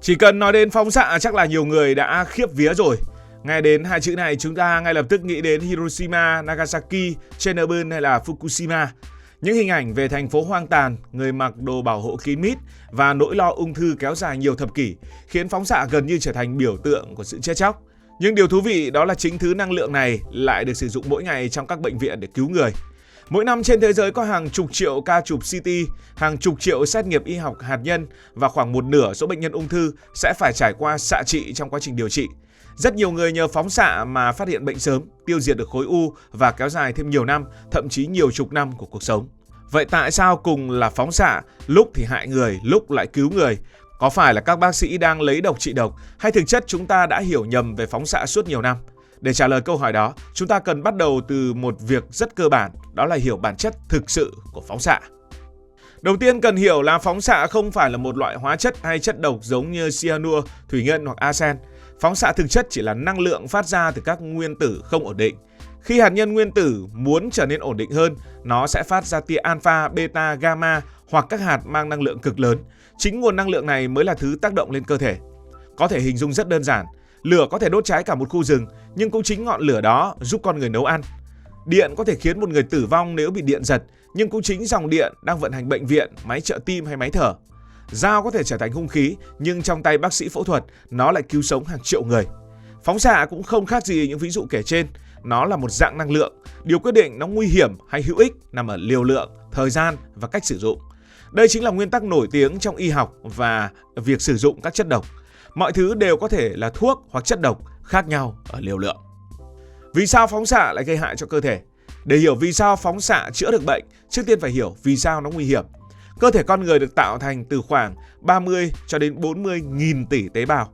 Chỉ cần nói đến phóng xạ chắc là nhiều người đã khiếp vía rồi. Nghe đến hai chữ này chúng ta ngay lập tức nghĩ đến Hiroshima, Nagasaki, Chernobyl hay là Fukushima. Những hình ảnh về thành phố hoang tàn, người mặc đồ bảo hộ kín mít và nỗi lo ung thư kéo dài nhiều thập kỷ khiến phóng xạ gần như trở thành biểu tượng của sự chết chóc. Nhưng điều thú vị đó là chính thứ năng lượng này lại được sử dụng mỗi ngày trong các bệnh viện để cứu người. Mỗi năm trên thế giới có hàng chục triệu ca chụp CT, hàng chục triệu xét nghiệm y học hạt nhân và khoảng một nửa số bệnh nhân ung thư sẽ phải trải qua xạ trị trong quá trình điều trị. Rất nhiều người nhờ phóng xạ mà phát hiện bệnh sớm, tiêu diệt được khối u và kéo dài thêm nhiều năm, thậm chí nhiều chục năm của cuộc sống. Vậy tại sao cùng là phóng xạ, lúc thì hại người, lúc lại cứu người? Có phải là các bác sĩ đang lấy độc trị độc hay thực chất chúng ta đã hiểu nhầm về phóng xạ suốt nhiều năm? Để trả lời câu hỏi đó, chúng ta cần bắt đầu từ một việc rất cơ bản, đó là hiểu bản chất thực sự của phóng xạ. Đầu tiên cần hiểu là phóng xạ không phải là một loại hóa chất hay chất độc giống như cyanua, thủy ngân hoặc arsen. Phóng xạ thực chất chỉ là năng lượng phát ra từ các nguyên tử không ổn định. Khi hạt nhân nguyên tử muốn trở nên ổn định hơn, nó sẽ phát ra tia alpha, beta, gamma hoặc các hạt mang năng lượng cực lớn. Chính nguồn năng lượng này mới là thứ tác động lên cơ thể. Có thể hình dung rất đơn giản. Lửa có thể đốt cháy cả một khu rừng, nhưng cũng chính ngọn lửa đó giúp con người nấu ăn. Điện có thể khiến một người tử vong nếu bị điện giật, nhưng cũng chính dòng điện đang vận hành bệnh viện, máy trợ tim hay máy thở. Dao có thể trở thành hung khí, nhưng trong tay bác sĩ phẫu thuật, nó lại cứu sống hàng triệu người. Phóng xạ cũng không khác gì những ví dụ kể trên. Nó là một dạng năng lượng. Điều quyết định nó nguy hiểm hay hữu ích nằm ở liều lượng, thời gian và cách sử dụng. Đây chính là nguyên tắc nổi tiếng trong y học và việc sử dụng các chất độc. Mọi thứ đều có thể là thuốc hoặc chất độc, khác nhau ở liều lượng. Vì sao phóng xạ lại gây hại cho cơ thể? Để hiểu vì sao phóng xạ chữa được bệnh, trước tiên phải hiểu vì sao nó nguy hiểm. Cơ thể con người được tạo thành từ khoảng 30 cho đến 40 nghìn tỷ tế bào.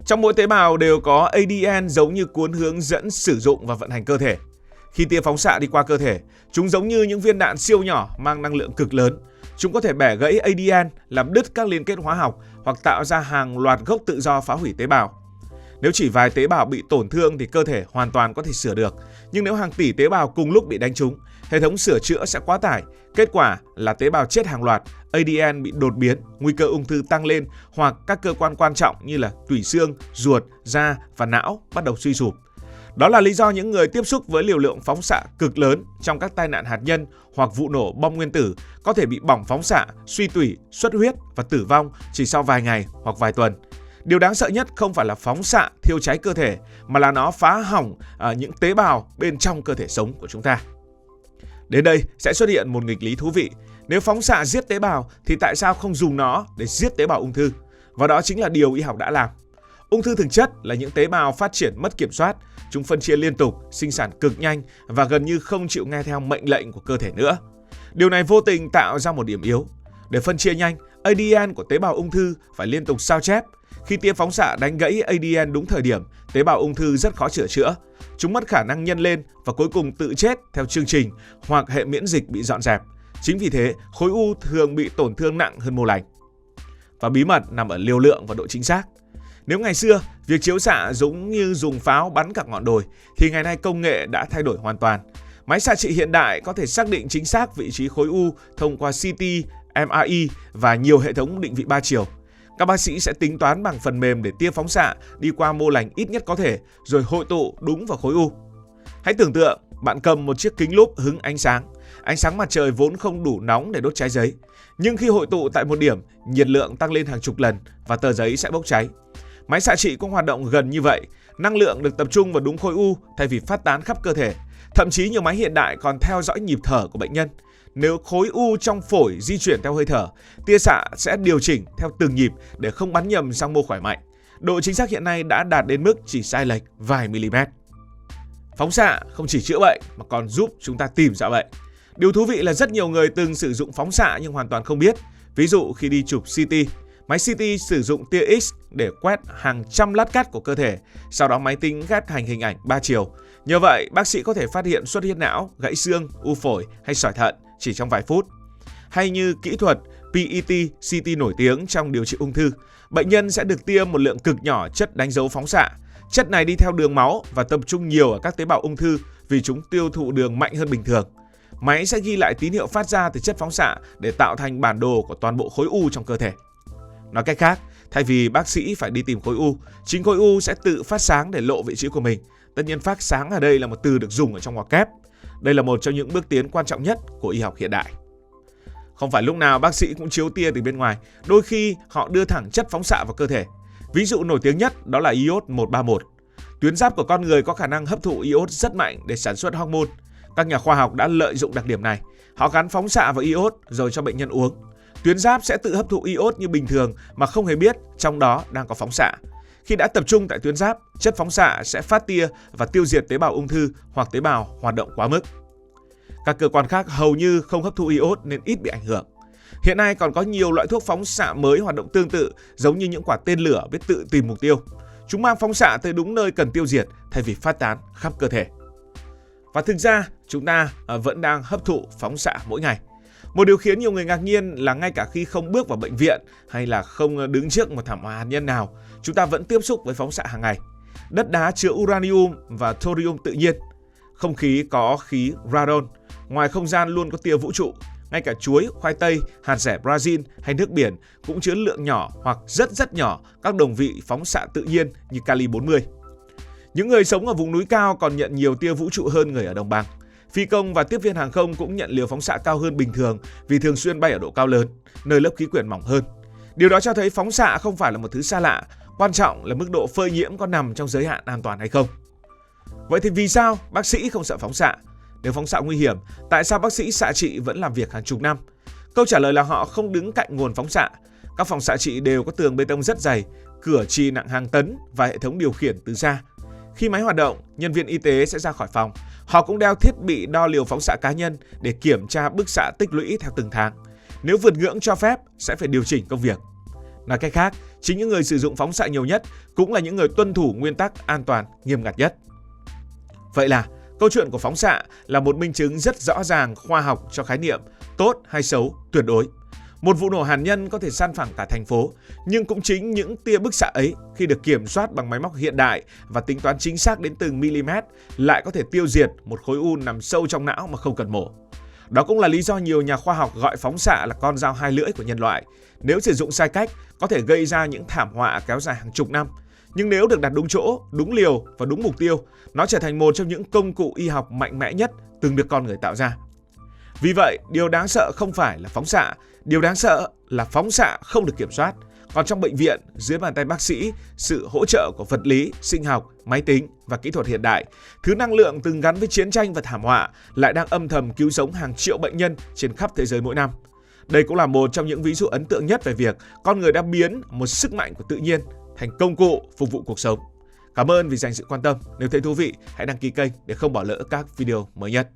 Trong mỗi tế bào đều có ADN giống như cuốn hướng dẫn sử dụng và vận hành cơ thể. Khi tia phóng xạ đi qua cơ thể, chúng giống như những viên đạn siêu nhỏ mang năng lượng cực lớn. Chúng có thể bẻ gãy ADN, làm đứt các liên kết hóa học hoặc tạo ra hàng loạt gốc tự do phá hủy tế bào. Nếu chỉ vài tế bào bị tổn thương thì cơ thể hoàn toàn có thể sửa được. Nhưng nếu hàng tỷ tế bào cùng lúc bị đánh trúng, hệ thống sửa chữa sẽ quá tải. Kết quả là tế bào chết hàng loạt, ADN bị đột biến, nguy cơ ung thư tăng lên hoặc các cơ quan quan trọng như là tủy xương, ruột, da và não bắt đầu suy sụp. Đó là lý do những người tiếp xúc với liều lượng phóng xạ cực lớn trong các tai nạn hạt nhân hoặc vụ nổ bom nguyên tử có thể bị bỏng phóng xạ, suy tủy, xuất huyết và tử vong chỉ sau vài ngày hoặc vài tuần. Điều đáng sợ nhất không phải là phóng xạ thiêu cháy cơ thể, mà là nó phá hỏng những tế bào bên trong cơ thể sống của chúng ta. Đến đây sẽ xuất hiện một nghịch lý thú vị. Nếu phóng xạ giết tế bào thì tại sao không dùng nó để giết tế bào ung thư? Và đó chính là điều y học đã làm. Ung thư thực chất là những tế bào phát triển mất kiểm soát. Chúng phân chia liên tục, sinh sản cực nhanh và gần như không chịu nghe theo mệnh lệnh của cơ thể nữa. Điều này vô tình tạo ra một điểm yếu. Để phân chia nhanh, ADN của tế bào ung thư phải liên tục sao chép. Khi tia phóng xạ đánh gãy ADN đúng thời điểm, tế bào ung thư rất khó sửa chữa. Chúng mất khả năng nhân lên và cuối cùng tự chết theo chương trình hoặc hệ miễn dịch bị dọn dẹp. Chính vì thế, khối u thường bị tổn thương nặng hơn mô lành. Và bí mật nằm ở liều lượng và độ chính xác. Nếu ngày xưa, việc chiếu xạ giống như dùng pháo bắn cả ngọn đồi, thì ngày nay công nghệ đã thay đổi hoàn toàn. Máy xạ trị hiện đại có thể xác định chính xác vị trí khối u thông qua CT, MRI và nhiều hệ thống định vị 3 chiều. Các bác sĩ sẽ tính toán bằng phần mềm để tia phóng xạ đi qua mô lành ít nhất có thể, rồi hội tụ đúng vào khối u. Hãy tưởng tượng bạn cầm một chiếc kính lúp hứng ánh sáng. Ánh sáng mặt trời vốn không đủ nóng để đốt cháy giấy. Nhưng khi hội tụ tại một điểm, nhiệt lượng tăng lên hàng chục lần và tờ giấy sẽ bốc cháy. Máy xạ trị cũng hoạt động gần như vậy. Năng lượng được tập trung vào đúng khối u thay vì phát tán khắp cơ thể. Thậm chí nhiều máy hiện đại còn theo dõi nhịp thở của bệnh nhân. Nếu khối u trong phổi di chuyển theo hơi thở, tia xạ sẽ điều chỉnh theo từng nhịp để không bắn nhầm sang mô khỏe mạnh. Độ chính xác hiện nay đã đạt đến mức chỉ sai lệch vài mm. Phóng xạ không chỉ chữa bệnh mà còn giúp chúng ta tìm ra bệnh. Điều thú vị là rất nhiều người từng sử dụng phóng xạ nhưng hoàn toàn không biết. Ví dụ khi đi chụp CT, máy CT sử dụng tia X để quét hàng trăm lát cắt của cơ thể, sau đó máy tính ghép thành hình ảnh 3 chiều. Nhờ vậy, bác sĩ có thể phát hiện xuất huyết não, gãy xương, u phổi hay sỏi thận chỉ trong vài phút. Hay như kỹ thuật PET CT nổi tiếng trong điều trị ung thư, bệnh nhân sẽ được tiêm một lượng cực nhỏ chất đánh dấu phóng xạ. Chất này đi theo đường máu và tập trung nhiều ở các tế bào ung thư vì chúng tiêu thụ đường mạnh hơn bình thường. Máy sẽ ghi lại tín hiệu phát ra từ chất phóng xạ để tạo thành bản đồ của toàn bộ khối u trong cơ thể. Nói cách khác, Thay vì bác sĩ phải đi tìm khối u, chính khối u sẽ tự phát sáng để lộ vị trí của mình. Tất nhiên phát sáng ở đây là một từ được dùng ở trong ngoặc kép. Đây là một trong những bước tiến quan trọng nhất của y học hiện đại. Không phải lúc nào bác sĩ cũng chiếu tia từ bên ngoài, đôi khi họ đưa thẳng chất phóng xạ vào cơ thể. Ví dụ nổi tiếng nhất đó là iốt 131. Tuyến giáp của con người có khả năng hấp thụ iốt rất mạnh để sản xuất hormone. Các nhà khoa học đã lợi dụng đặc điểm này. Họ gắn phóng xạ vào iốt rồi cho bệnh nhân uống. Tuyến giáp sẽ tự hấp thụ iốt như bình thường mà không hề biết trong đó đang có phóng xạ. Khi đã tập trung tại tuyến giáp, chất phóng xạ sẽ phát tia và tiêu diệt tế bào ung thư hoặc tế bào hoạt động quá mức. Các cơ quan khác hầu như không hấp thụ iốt nên ít bị ảnh hưởng. Hiện nay còn có nhiều loại thuốc phóng xạ mới hoạt động tương tự, giống như những quả tên lửa biết tự tìm mục tiêu. Chúng mang phóng xạ tới đúng nơi cần tiêu diệt thay vì phát tán khắp cơ thể. Và thực ra chúng ta vẫn đang hấp thụ phóng xạ mỗi ngày. Một điều khiến nhiều người ngạc nhiên là ngay cả khi không bước vào bệnh viện hay là không đứng trước một thảm họa hạt nhân nào, chúng ta vẫn tiếp xúc với phóng xạ hàng ngày. Đất đá chứa uranium và thorium tự nhiên. Không khí có khí radon. Ngoài không gian luôn có tia vũ trụ. Ngay cả chuối, khoai tây, hạt dẻ Brazil hay nước biển cũng chứa lượng nhỏ hoặc rất nhỏ các đồng vị phóng xạ tự nhiên như kali 40. Những người sống ở vùng núi cao còn nhận nhiều tia vũ trụ hơn người ở đồng bằng. Phi công và tiếp viên hàng không cũng nhận liều phóng xạ cao hơn bình thường vì thường xuyên bay ở độ cao lớn, nơi lớp khí quyển mỏng hơn. Điều đó cho thấy phóng xạ không phải là một thứ xa lạ, quan trọng là mức độ phơi nhiễm có nằm trong giới hạn an toàn hay không. Vậy thì vì sao bác sĩ không sợ phóng xạ? Nếu phóng xạ nguy hiểm, tại sao bác sĩ xạ trị vẫn làm việc hàng chục năm? Câu trả lời là họ không đứng cạnh nguồn phóng xạ. Các phòng xạ trị đều có tường bê tông rất dày, cửa chì nặng hàng tấn và hệ thống điều khiển từ xa. Khi máy hoạt động, nhân viên y tế sẽ ra khỏi phòng. Họ cũng đeo thiết bị đo liều phóng xạ cá nhân để kiểm tra bức xạ tích lũy theo từng tháng. Nếu vượt ngưỡng cho phép, sẽ phải điều chỉnh công việc. Nói cách khác, chính những người sử dụng phóng xạ nhiều nhất cũng là những người tuân thủ nguyên tắc an toàn nghiêm ngặt nhất. Vậy là câu chuyện của phóng xạ là một minh chứng rất rõ ràng khoa học cho khái niệm tốt hay xấu tuyệt đối. Một vụ nổ hạt nhân có thể san phẳng cả thành phố, nhưng cũng chính những tia bức xạ ấy khi được kiểm soát bằng máy móc hiện đại và tính toán chính xác đến từng mm lại có thể tiêu diệt một khối u nằm sâu trong não mà không cần mổ. Đó cũng là lý do nhiều nhà khoa học gọi phóng xạ là con dao hai lưỡi của nhân loại. Nếu sử dụng sai cách, có thể gây ra những thảm họa kéo dài hàng chục năm. Nhưng nếu được đặt đúng chỗ, đúng liều và đúng mục tiêu, nó trở thành một trong những công cụ y học mạnh mẽ nhất từng được con người tạo ra. Vì vậy, điều đáng sợ không phải là phóng xạ, điều đáng sợ là phóng xạ không được kiểm soát. Còn trong bệnh viện, dưới bàn tay bác sĩ, sự hỗ trợ của vật lý, sinh học, máy tính và kỹ thuật hiện đại, thứ năng lượng từng gắn với chiến tranh và thảm họa lại đang âm thầm cứu sống hàng triệu bệnh nhân trên khắp thế giới mỗi năm. Đây cũng là một trong những ví dụ ấn tượng nhất về việc con người đã biến một sức mạnh của tự nhiên thành công cụ phục vụ cuộc sống. Cảm ơn vì dành sự quan tâm. Nếu thấy thú vị, hãy đăng ký kênh để không bỏ lỡ các video mới nhất.